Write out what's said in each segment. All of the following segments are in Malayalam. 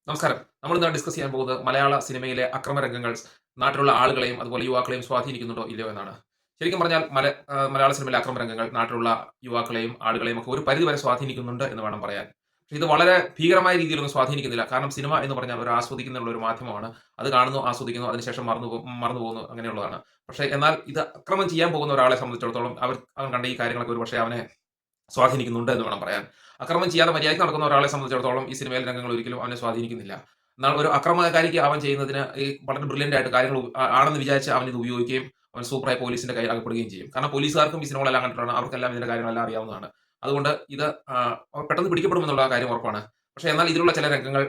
നമസ്കാരം. നമ്മളിന്ന് ഡിസ്കസ് ചെയ്യാൻ പോകുന്നത് മലയാള സിനിമയിലെ അക്രമരംഗങ്ങൾ നാട്ടിലുള്ള ആളുകളെയും അതുപോലെ യുവാക്കളെയും സ്വാധീനിക്കുന്നുണ്ടോ ഇല്ലയോ എന്നാണ്. ശരിക്കും പറഞ്ഞാൽ മലയാള സിനിമയിലെ അക്രമരംഗങ്ങൾ നാട്ടിലുള്ള യുവാക്കളെയും ആളുകളെയും ഒക്കെ ഒരു പരിധിവരെ സ്വാധീനിക്കുന്നുണ്ട് എന്ന് വേണം പറയാൻ. പക്ഷേ ഇത് വളരെ ഭീകരമായ രീതിയിലൊന്നും സ്വാധീനിക്കുന്നില്ല. കാരണം സിനിമ എന്ന് പറഞ്ഞാൽ ഒരു ആസ്വദിക്കുന്നുള്ള ഒരു മാധ്യമമാണ്. അത് കാണുന്നു, ആസ്വദിക്കുന്നു, അതിനുശേഷം മറന്നു പോകുന്നു അങ്ങനെയുള്ളതാണ്. പക്ഷേ എന്നാൽ ഇത് അക്രമം ചെയ്യാൻ പോകുന്ന ഒരാളെ സംബന്ധിച്ചിടത്തോളം അവൻ കണ്ട ഈ കാര്യങ്ങളൊക്കെ ഒരുപക്ഷേ അവനെ സ്വാധീനിക്കുന്നുണ്ട് എന്ന് വേണം പറയാൻ. അക്രമം ചെയ്യാതെ മര്യാദയ്ക്ക് നടക്കുന്ന ഒരാളെ സംബന്ധിച്ചിടത്തോളം ഈ സിനിമയിലെ രംഗങ്ങൾ ഒരിക്കലും അവനെ സ്വാധീനിക്കുന്നില്ല. എന്നാൽ ഒരു അക്രമകാരിക്ക് അവൻ ചെയ്യുന്നതിന് ഈ വളരെ ബ്രില്യന്റ് ആയിട്ട് കാര്യങ്ങൾ ആണെന്ന് വിചാരിച്ച് അവൻ ഇത് ഉപയോഗിക്കുകയും അവൻ സൂപ്പറായി പോലീസിന്റെ കയ്യിൽ അകപ്പെടുകയും ചെയ്യും. കാരണം പോലീസുകാർക്കും ഈ സിനിമകളെല്ലാം കണ്ടിട്ടാണ് അവർക്കെല്ലാം ഇതിന്റെ കാര്യങ്ങളെല്ലാം അറിയാവുന്നതാണ്. അതുകൊണ്ട് ഇത് അവർ പെട്ടെന്ന് പിടിക്കപ്പെടുമെന്നുള്ള കാര്യം ഉറപ്പാണ്. പക്ഷേ എന്നാൽ ഇതിലുള്ള ചില രംഗങ്ങൾ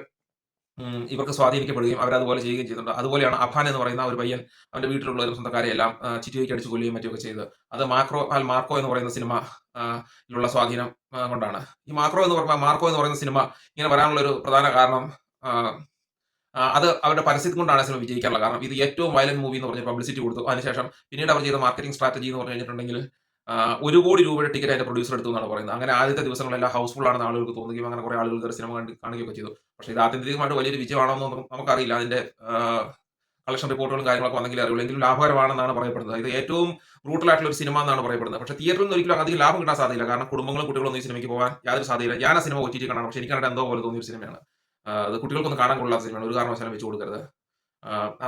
ഇവർക്ക് സ്വാധീനിക്കപ്പെടുകയും അവരതുപോലെ ചെയ്യുകയും ചെയ്യുന്നുണ്ട്. അതുപോലെയാണ് അഫാൻ എന്ന് പറയുന്ന ഒരു പയ്യൻ അവന്റെ വീട്ടിലുള്ളവരും സ്വന്തക്കാരെയെല്ലാം ചിറ്റികയ്ക്ക് അടിച്ച് കൊല്ലുകയും മറ്റുമൊക്കെ ചെയ്തത്. അത് മാർക്കോ എന്ന് പറയുന്ന സിനിമ ലുള്ള സ്വാധീനം കൊണ്ടാണ്. ഈ മാർക്കോ എന്ന് പറയുന്ന സിനിമ ഇങ്ങനെ വരാനുള്ള ഒരു പ്രധാന കാരണം ആ, അത് അവരുടെ പരസ്യത്തിൽ കൊണ്ടാണ് സിനിമ വിജയിക്കാനുള്ള കാരണം. ഇത് ഏറ്റവും വയലന്റ് മൂവി എന്ന് പറഞ്ഞ് പബ്ലിസിറ്റി കൊടുത്തു. അതിനുശേഷം പിന്നീട് അവർ ചെയ്ത മാർക്കറ്റിംഗ് സ്ട്രാറ്റജി എന്ന് പറഞ്ഞു കഴിഞ്ഞിട്ടുണ്ടെങ്കിൽ 1,00,00,000 രൂപയുടെ ടിക്കറ്റ് അതിന്റെ പ്രൊഡ്യൂസർ എടുത്തു എന്നാണ് പറയുന്നത്. അങ്ങനെ ആദ്യത്തെ ദിവസങ്ങളെല്ലാം ഹൗസ്ഫുൾ ആണെന്ന് ആളുകൾക്ക് തോന്നുകയും അങ്ങനെ കുറെ ആളുകൾ കയറി സിനിമ കാണുകയൊക്കെ ചെയ്തു. പക്ഷേ ഇത് ആത്യന്തികമായിട്ട് വലിയൊരു വിജയമാണോ എന്നൊന്നും നമുക്കറിയില്ല. അതിന്റെ കളക്ഷൻ റിപ്പോർട്ടുകളും കാര്യങ്ങളൊക്കെ വന്നെങ്കിലേ അറിയുള്ളൂ. എങ്കിലും ലാഭകരമാണെന്നാണ് പറയപ്പെടുന്നത്. ഇത് ഏറ്റവും ബ്രൂട്ടൽ ആയിട്ടുള്ള ഒരു സിനിമ എന്നാണ് പറയപ്പെടുന്നത്. പക്ഷേ തിയേറ്ററിൽ നിന്ന് ഒരിക്കലും അധികം ലാഭം കിട്ടാൻ സാധ്യതയില്ല. കാരണം കുടുംബങ്ങളും കുട്ടികളും ഒന്നും ഈ സിനിമയ്ക്ക് പോകാൻ യാതൊരു സാധ്യതയില്ല. ഞാൻ ആ സിനിമ ഒറ്റിറ്റി കണ്ടാണ്. പക്ഷേ എനിക്ക് കണ്ടിട്ട് എന്തോ പോലെ തോന്നിയ ഒരു സിനിമയാണ്. അത് കുട്ടികൾക്കൊന്നും കാണാൻ കൊള്ളാത്ത സിനിമയാണ്. ഒരു കാരണവശാലും വെച്ച് കൊടുക്കരുത്.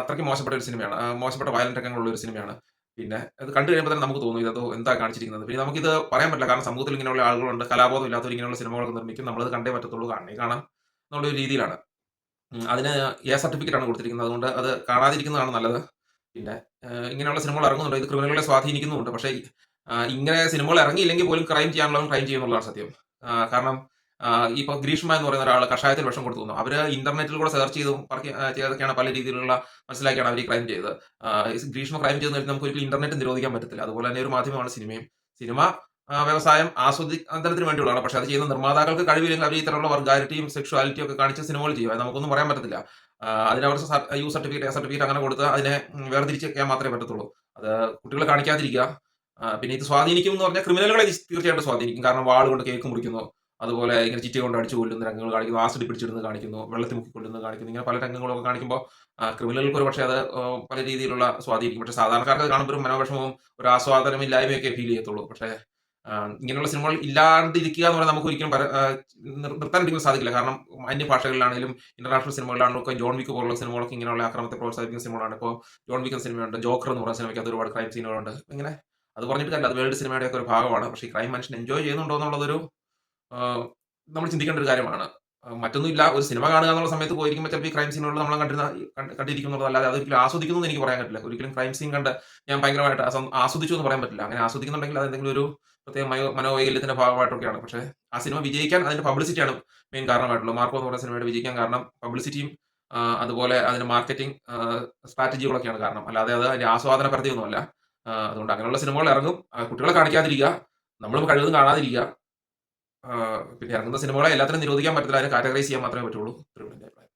അത്രയ്ക്ക് മോശപ്പെട്ട ഒരു സിനിമയാണ്. മോശപ്പെട്ട വയലന്റ് രംഗങ്ങളുള്ള ഒരു സിനിമയാണ്. പിന്നെ അത് കണ്ടു കഴിയുമ്പോൾ തന്നെ നമുക്ക് തോന്നും ഇതെന്തോ എന്താ കാണിച്ചിരിക്കുന്നത്. പിന്നെ നമുക്കിത് പറയാൻ പറ്റില്ല. കാരണം സമൂഹത്തിൽ ഇങ്ങനെയുള്ള ആളുകളുണ്ട്. കലാബോധം ഇല്ലാത്തവർ ഇങ്ങനെയുള്ള സിനിമകളൊക്കെ നിർമ്മിക്കും. നമ്മളത് കണ്ടേ പറ്റത്തുള്ളൂ. കാണാം എന്നുള്ള ഒരു രീതിയിലാണ്. അതിന് സർട്ടിഫിക്കറ്റ് ആണ് കൊടുത്തിരിക്കുന്നത്. അതുകൊണ്ട് അത് കാണാതിരിക്കുന്നതാണ് നല്ലത്. പിന്നെ ഇങ്ങനെയുള്ള സിനിമകൾ ഇറങ്ങുന്നുണ്ട്. ഇത് ക്രിമിനലുകളെ സ്വാധീനിക്കുന്നുമുണ്ട്. പക്ഷേ ഇങ്ങനെ സിനിമകൾ ഇറങ്ങിയില്ലെങ്കിൽ പോലും ക്രൈം ചെയ്യാനുള്ളവൻ ക്രൈം ചെയ്യുമെന്നുള്ളതാണ് സത്യം. കാരണം ഇപ്പൊ ഗ്രീഷ്മ എന്ന് പറയുന്ന ഒരാൾ കഷായത്തിൽ വിഷം കൊടുത്തു തന്നു. അവര് ഇന്റർനെറ്റിൽ കൂടെ സെർച്ച് ചെയ്തും ചെയ്തൊക്കെയാണ് പല രീതിയിലുള്ള മനസ്സിലാക്കിയാണ് അവർ ക്രൈം ചെയ്തത്. ഗ്രീഷ്മ ക്രൈം ചെയ്തെന്ന് വെച്ചാൽ നമുക്ക് ഒരിക്കലും ഇന്റർനെറ്റ് നിരോധിക്കാൻ പറ്റത്തില്ല. അതുപോലെ തന്നെ ഒരു മാധ്യമമാണ് സിനിമയും. സിനിമ വ്യവസായം ആസ്വദിക്കുന്നതിന് വേണ്ടിയുള്ളതാണ്. പക്ഷെ അത് ചെയ്യുന്ന നിർമ്മാതാക്കൾക്ക് കഴിവില്ലെങ്കിൽ അവർ ഇത്തരമുള്ള വർഗാരിറ്റിയും സെക്ഷുവാലിറ്റിയും ഒക്കെ കാണിച്ച് സിനിമകൾ ചെയ്യും. അത് നമുക്കൊന്നും പറയാൻ പറ്റത്തില്ല. അതിന് അവർ യു സർട്ടിഫിക്കറ്റ്, എ സർട്ടിഫിക്കറ്റ് അങ്ങനെ കൊടുത്ത് അതിനെ വേർതിരിച്ച് വെക്കാൻ മാത്രമേ പറ്റത്തുള്ളൂ. അത് കുട്ടികളെ കാണിക്കാതിരിക്കുക. പിന്നെ ഇത് സ്വാധീനിക്കും എന്ന് പറഞ്ഞാൽ ക്രിമിനലുകളെ തീർച്ചയായിട്ടും സ്വാധീനിക്കും. കാരണം വാൾ കൊണ്ട് കേക്ക് മുറിക്കുന്നു. അതുപോലെ ഇങ്ങനെ ചിറ്റി കൊണ്ട് അടിച്ചു കൊല്ലുന്ന രംഗങ്ങൾ കാണിക്കുന്നു. ആസിഡ് പിടിച്ചിടുന്നത് കാണിക്കുന്നു. വെള്ളത്തിൽ മുക്കി കൊല്ലുന്നത് കാണിക്കുന്നു. ഇങ്ങനെ പല രംഗങ്ങളൊക്കെ കാണിക്കുമ്പോൾ ക്രിമിനലുകൾക്ക് ഒരു പക്ഷേ അത് പല രീതിയിലുള്ള സ്വാധീനിക്കും. പക്ഷേ സാധാരണക്കാർക്ക് അത് കാണുമ്പോൾ ഒരു മനോവിഷമവും ഒരു ആസ്വാദനമില്ലായ്മയൊക്കെ ഫീൽ ചെയ്യത്തുള്ളൂ. പക്ഷേ ഇങ്ങനെയുള്ള സിനിമകൾ ഇല്ലാണ്ടിരിക്കുക എന്ന് പറഞ്ഞാൽ നമുക്ക് ഒരിക്കലും നിർത്താൻ ഒരിക്കലും സാധിക്കില്ല. കാരണം അന്യഭാഷകളിലാണെങ്കിലും ഇന്റർനാഷണൽ സിനിമകളിലാണെങ്കിലും ഒക്കെ ജോൺ വിക്ക് പോലുള്ള സിനിമകളൊക്കെ ഇങ്ങനെയുള്ള ആക്രമണത്തെ പ്രോത്സാഹിപ്പിക്കുന്ന സിനിമകളാണ്. ഇപ്പോൾ ജോൺ വിക്ക് എന്ന സിനിമയുണ്ട്, ജോക്കർ എന്ന് പറയുന്ന സിനിമയ്ക്ക് അത് ഒരുപാട് ക്രൈം സീനുകളുണ്ട്. ഇങ്ങനെ അത് പറഞ്ഞിട്ട് കാര്യമില്ല. അത് വേൾഡ് സിനിമയുടെ ഒക്കെ ഒരു ഭാഗമാണ്. പക്ഷേ ഈ ക്രൈം മനുഷ്യൻ എൻജോയ് ചെയ്യുന്നുണ്ടോ എന്നുള്ളതൊരു നമ്മൾ ചിന്തിക്കേണ്ട ഒരു കാര്യമാണ്. മറ്റൊന്നുമില്ല, ഒരു സിനിമ കാണുക എന്നുള്ള സമയത്ത് പോയിരിക്കുമ്പോൾ ചിലപ്പോൾ ഈ ക്രൈം സീനുകൾ നമ്മൾ കണ്ടിരിക്കും എന്നുള്ളതല്ലാതെ അതൊരിക്കലും ആസ്വദിക്കുന്നു എന്ന് എനിക്ക് പറയാൻ പറ്റില്ല. ഒരിക്കലും ക്രൈം സീൻ കണ്ട് ഞാൻ ഭയങ്കരമായിട്ട് ആസ്വദിച്ചു എന്ന് പറയാൻ പറ്റില്ല. അങ്ങനെ ആസ്വദിക്കുന്നുണ്ടെങ്കിൽ അത് എന്തെങ്കിലും ഒരു പ്രത്യേക മനോവൈകല്യത്തിന്റെ ഭാഗമായിട്ടൊക്കെയാണ്. പക്ഷേ ആ സിനിമ വിജയിക്കാൻ അതിന്റെ പബ്ലിസിറ്റിയാണ് മെയിൻ കാരണമായിട്ടുള്ളത്. മാർക്കോ എന്ന് പറയുന്ന സിനിമയുടെ വിജയിക്കാൻ കാരണം പബ്ലിസിറ്റിയും അതുപോലെ അതിന്റെ മാർക്കറ്റിംഗ് സ്ട്രാറ്റജികളൊക്കെയാണ് കാരണം. അല്ലാതെ അത് അതിന്റെ ആസ്വാദന പരിധിയൊന്നുമല്ല. അതുകൊണ്ട് അങ്ങനെയുള്ള സിനിമകൾ ഇറങ്ങും. കുട്ടികളെ കാണിക്കാതിരിക്കുക. നമ്മളും കഴിവതും കാണാതിരിക്കുക. പിന്നെ ഇറങ്ങുന്ന സിനിമകളെ എല്ലാത്തിനും നിരോധിക്കാൻ പറ്റില്ല. അതിനെ കാറ്റഗറൈസ് ചെയ്യാൻ മാത്രമേ പറ്റുള്ളൂ. ഇത്രയേ ഉള്ളൂ എന്റെ അഭിപ്രായം.